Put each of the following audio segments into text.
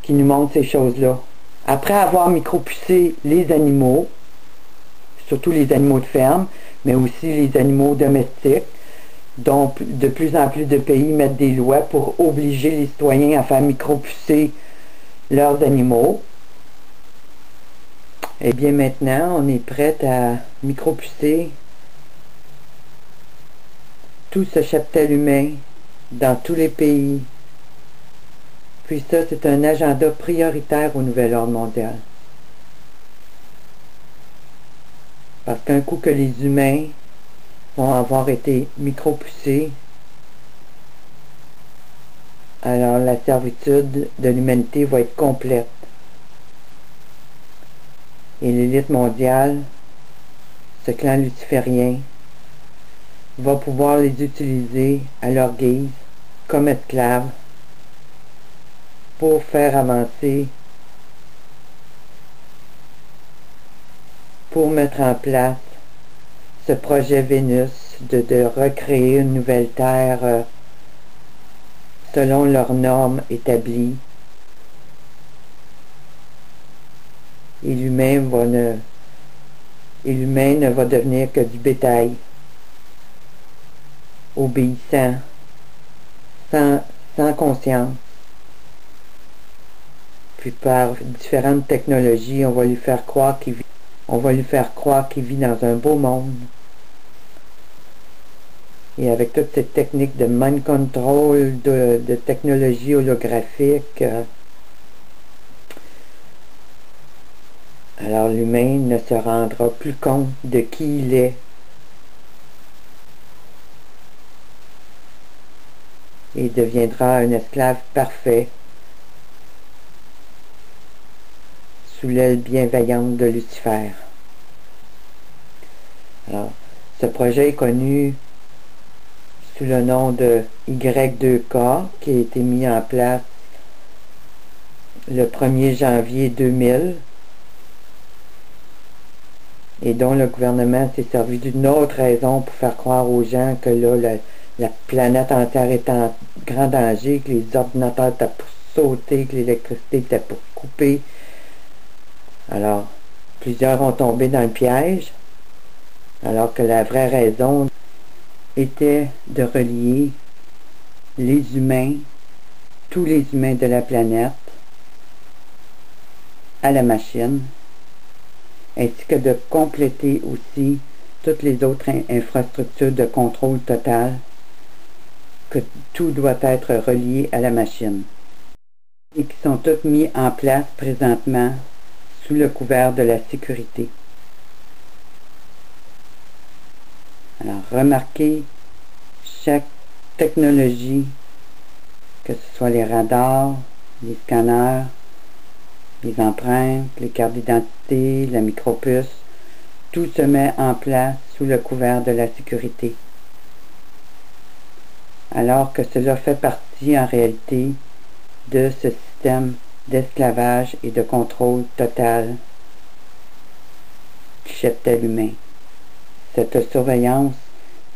qui nous montre ces choses-là. Après avoir micropucé les animaux, surtout les animaux de ferme, mais aussi les animaux domestiques, dont de plus en plus de pays mettent des lois pour obliger les citoyens à faire micropucer leurs animaux. Eh bien maintenant, on est prêt à micropucer tout ce cheptel humain dans tous les pays. Puis ça, c'est un agenda prioritaire au nouvel ordre mondial. Parce qu'un coup que les humains vont avoir été micropucés, alors la servitude de l'humanité va être complète. Et l'élite mondiale, ce clan luciférien, va pouvoir les utiliser à leur guise comme esclaves pour faire avancer, pour mettre en place ce projet Vénus de recréer une nouvelle Terre selon leurs normes établies. Et l'humain ne va devenir que du bétail, obéissant, sans conscience. Puis par différentes technologies, on va lui faire croire qu'il vit dans un beau monde. Et avec toutes ces techniques de mind control, de technologie holographique, alors l'humain ne se rendra plus compte de qui il est. Et deviendra un esclave parfait sous l'aile bienveillante de Lucifer. Alors, ce projet est connu sous le nom de Y2K, qui a été mis en place le 1er janvier 2000 et dont le gouvernement s'est servi d'une autre raison pour faire croire aux gens que là, la planète entière est en grand danger, que les ordinateurs étaient pour sauter, que l'électricité était pour couper. Alors, plusieurs ont tombé dans le piège, alors que la vraie raison était de relier les humains, tous les humains de la planète, à la machine, ainsi que de compléter aussi toutes les autres infrastructures de contrôle total, que tout doit être relié à la machine, et qui sont toutes mis en place présentement sous le couvert de la sécurité. Alors, remarquez chaque technologie, que ce soit les radars, les scanners, les empreintes, les cartes d'identité, la micropuce, tout se met en place sous le couvert de la sécurité. Alors que cela fait partie en réalité de ce système d'esclavage et de contrôle total du cheptel humain. Cette surveillance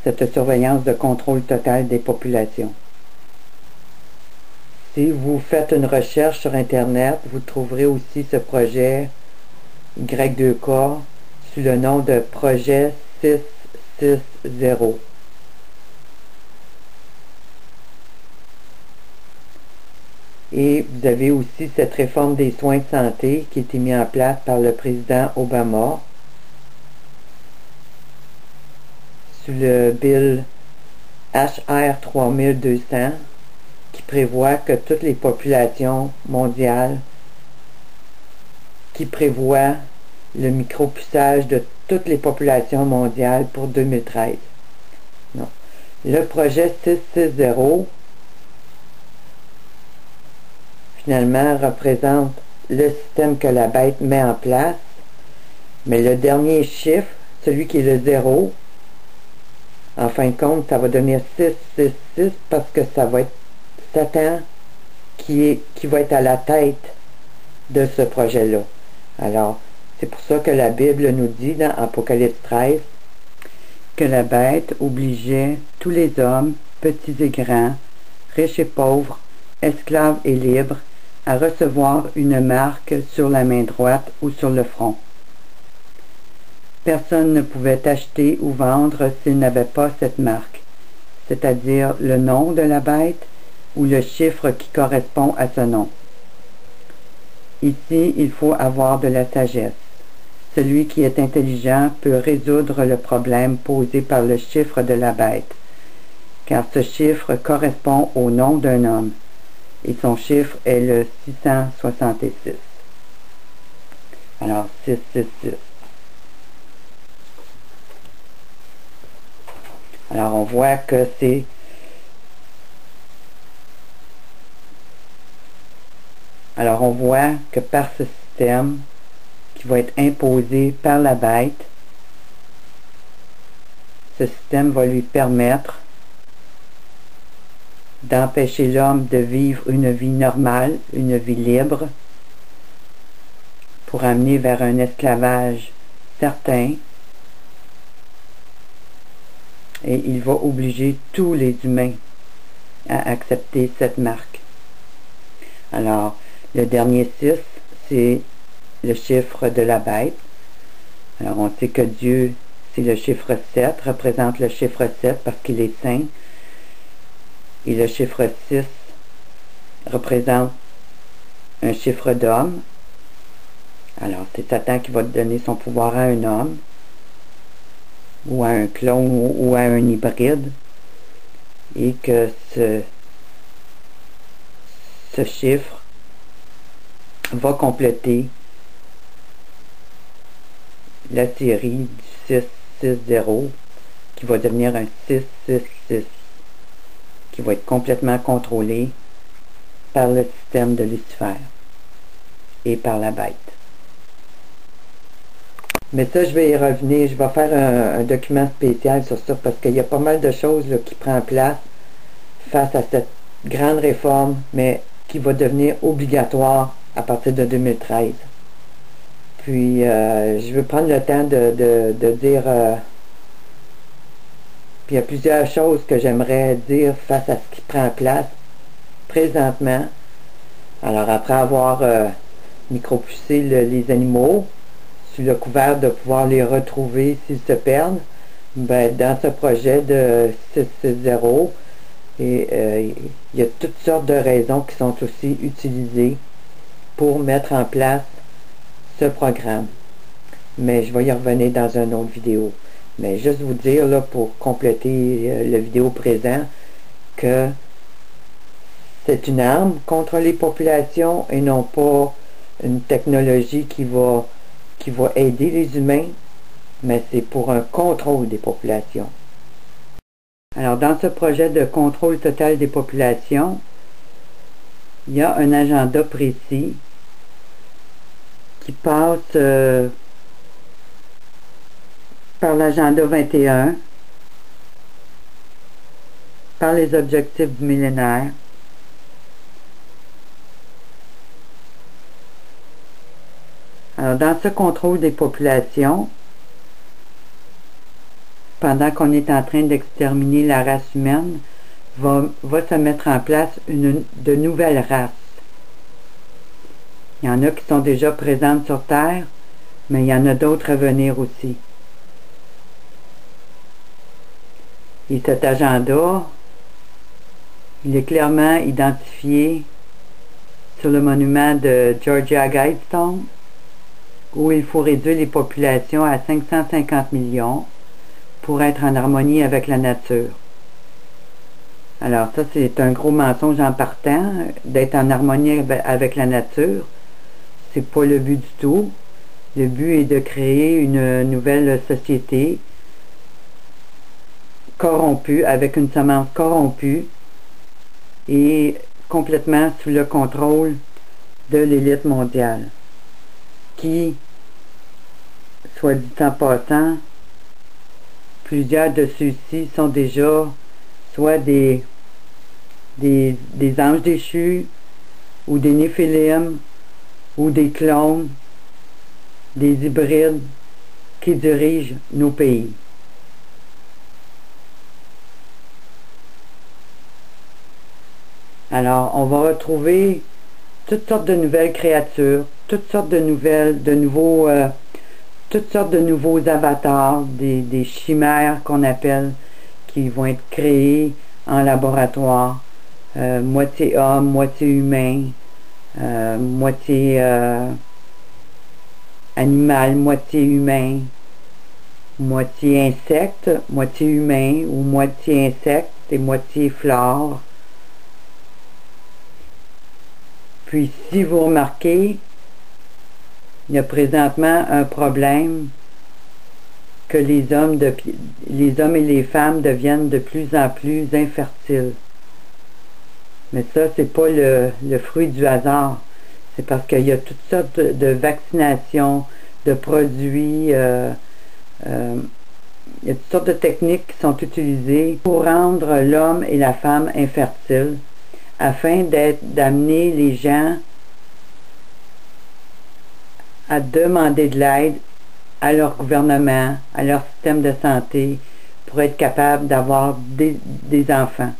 de contrôle total des populations. Si vous faites une recherche sur Internet, vous trouverez aussi ce projet Y2K sous le nom de projet 660. Et vous avez aussi cette réforme des soins de santé qui a été mise en place par le président Obama sous le bill HR 3200 qui prévoit que toutes les populations mondiales, qui prévoit le micropuçage de toutes les populations mondiales pour 2013. Non. Le projet 660 finalement représente le système que la bête met en place, mais le dernier chiffre, celui qui est le 0, en fin de compte, ça va devenir 666 parce que ça va être Satan qui va être à la tête de ce projet-là. Alors, c'est pour ça que la Bible nous dit dans Apocalypse 13 que la bête obligeait tous les hommes, petits et grands, riches et pauvres, esclaves et libres, à recevoir une marque sur la main droite ou sur le front. Personne ne pouvait acheter ou vendre s'il n'avait pas cette marque, c'est-à-dire le nom de la bête ou le chiffre qui correspond à ce nom. Ici, il faut avoir de la sagesse. Celui qui est intelligent peut résoudre le problème posé par le chiffre de la bête, car ce chiffre correspond au nom d'un homme, et son chiffre est le 666. Alors, 666. Alors, on voit que c'est Alors, on voit que par ce système qui va être imposé par la bête, ce système va lui permettre d'empêcher l'homme de vivre une vie normale, une vie libre, pour amener vers un esclavage certain, et il va obliger tous les humains à accepter cette marque. Alors, le dernier 6, c'est le chiffre de la bête. Alors, on sait que Dieu, c'est le chiffre 7, représente le chiffre 7 parce qu'il est saint. Et le chiffre 6 représente un chiffre d'homme. Alors, c'est Satan qui va donner son pouvoir à un homme, ou à un clone, ou à un hybride, et que ce chiffre va compléter la série du 660 qui va devenir un 666 qui va être complètement contrôlé par le système de Lucifer et par la bête. Mais ça, je vais y revenir. Je vais faire un document spécial sur ça parce qu'il y a pas mal de choses là, qui prennent place face à cette grande réforme, mais qui va devenir obligatoire à partir de 2013. Puis, je veux prendre le temps de dire... puis il y a plusieurs choses que j'aimerais dire face à ce qui prend place présentement. Alors, après avoir micropoussé les animaux, sous le couvert de pouvoir les retrouver s'ils se perdent, ben, dans ce projet de 660, et il y a toutes sortes de raisons qui sont aussi utilisées pour mettre en place ce programme. Mais je vais y revenir dans une autre vidéo. Mais juste vous dire, là, pour compléter la vidéo présent, que c'est une arme contre les populations et non pas une technologie qui va aider les humains, mais c'est pour un contrôle des populations. Alors, dans ce projet de contrôle total des populations, il y a un agenda précis qui passe par l'agenda 21, par les objectifs du millénaire, alors dans ce contrôle des populations, pendant qu'on est en train d'exterminer la race humaine, va se mettre en place de nouvelles races. Il y en a qui sont déjà présentes sur Terre, mais il y en a d'autres à venir aussi. Et cet agenda, il est clairement identifié sur le monument de Georgia Guidestone, où il faut réduire les populations à 550 millions pour être en harmonie avec la nature. Alors ça, c'est un gros mensonge en partant, d'être en harmonie avec la nature. C'est pas le but du tout. Le but est de créer une nouvelle société corrompue, avec une semence corrompue et complètement sous le contrôle de l'élite mondiale, qui, soit dit en passant, plusieurs de ceux-ci sont déjà soit des anges déchus, ou des néphilim, ou des clones, des hybrides qui dirigent nos pays. Alors, on va retrouver toutes sortes de nouvelles créatures, toutes sortes de toutes sortes de nouveaux avatars, des chimères qu'on appelle, qui vont être créés en laboratoire, moitié homme, moitié humain, moitié animal, moitié humain, moitié insecte, moitié humain, ou moitié insecte et moitié flore. Puis si vous remarquez, il y a présentement un problème que les hommes et les femmes deviennent de plus en plus infertiles. Mais ça, c'est pas le fruit du hasard. C'est parce qu'il y a toutes sortes de vaccinations, de produits, il y a toutes sortes de techniques qui sont utilisées pour rendre l'homme et la femme infertiles, afin d'amener les gens à demander de l'aide à leur gouvernement, à leur système de santé, pour être capable d'avoir des enfants.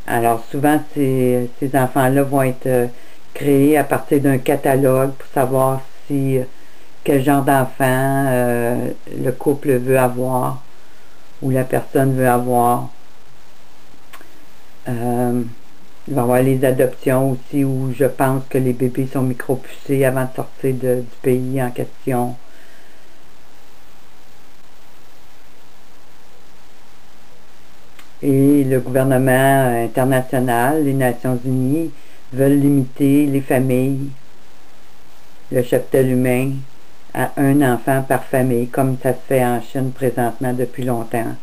Alors souvent, ces enfants-là vont être créés à partir d'un catalogue pour savoir quel genre d'enfant le couple veut avoir ou la personne veut avoir. Il va y avoir les adoptions aussi, où je pense que les bébés sont micropoussés avant de sortir du pays en question. Et le gouvernement international, les Nations Unies, veulent limiter les familles, le cheptel humain, à un enfant par famille, comme ça se fait en Chine présentement depuis longtemps.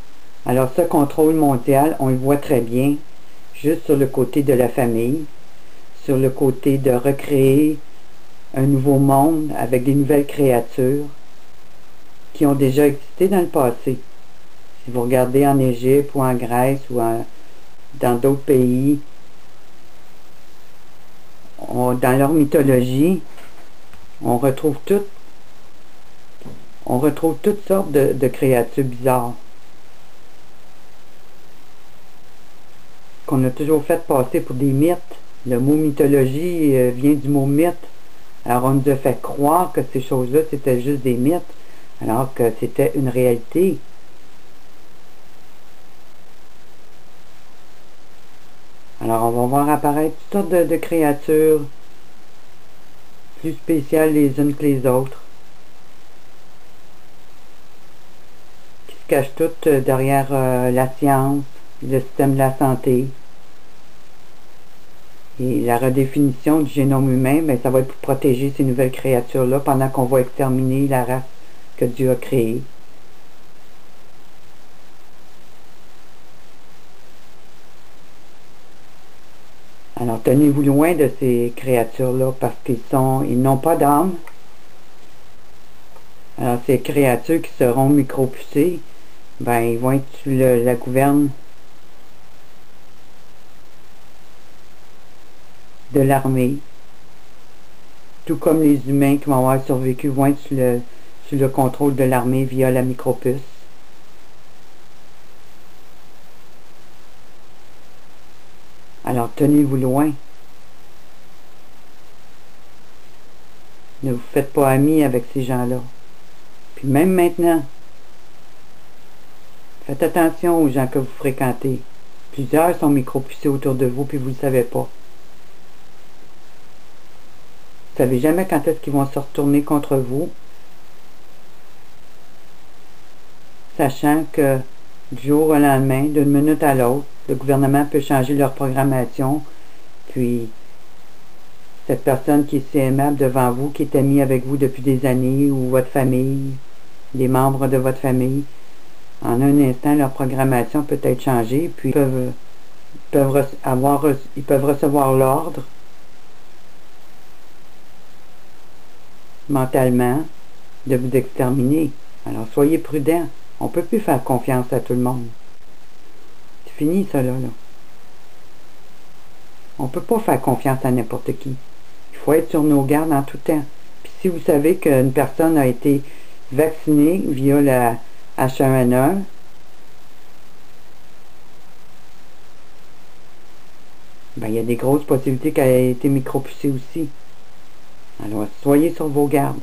Alors ce contrôle mondial, on le voit très bien, juste sur le côté de la famille, sur le côté de recréer un nouveau monde avec des nouvelles créatures qui ont déjà existé dans le passé. Si vous regardez en Égypte ou en Grèce ou dans d'autres pays, dans leur mythologie, on retrouve toutes sortes de créatures bizarres qu'on a toujours fait passer pour des mythes. Le mot mythologie vient du mot mythe. Alors on nous a fait croire que ces choses-là c'était juste des mythes, alors que c'était une réalité. Alors on va voir apparaître toutes sortes de créatures plus spéciales les unes que les autres, qui se cachent toutes derrière la science, le système de la santé. Et la redéfinition du génome humain, ben, ça va être pour protéger ces nouvelles créatures-là pendant qu'on va exterminer la race que Dieu a créée. Alors tenez-vous loin de ces créatures-là parce ils n'ont pas d'âme. Alors ces créatures qui seront micropoussées, ben ils vont être sous la gouverne de l'armée. Tout comme les humains qui vont avoir survécu vont être sous le contrôle de l'armée via la micropuce. Alors tenez-vous loin. Ne vous faites pas amis avec ces gens-là. Puis même maintenant, faites attention aux gens que vous fréquentez. Plusieurs sont micropoussés autour de vous puis vous ne le savez pas. Vous ne savez jamais quand est-ce qu'ils vont se retourner contre vous, sachant que du jour au lendemain, d'une minute à l'autre, le gouvernement peut changer leur programmation, puis cette personne qui est si aimable devant vous, qui est amie avec vous depuis des années, ou votre famille, les membres de votre famille, en un instant, leur programmation peut être changée, puis ils peuvent recevoir l'ordre mentalement de vous exterminer. Alors soyez prudents. On ne peut plus faire confiance à tout le monde. C'est fini ça là. On ne peut pas faire confiance à n'importe qui. Il faut être sur nos gardes en tout temps. Puis si vous savez qu'une personne a été vaccinée via la H1N1, ben, il y a des grosses possibilités qu'elle ait été micropoussée aussi. Alors, soyez sur vos gardes.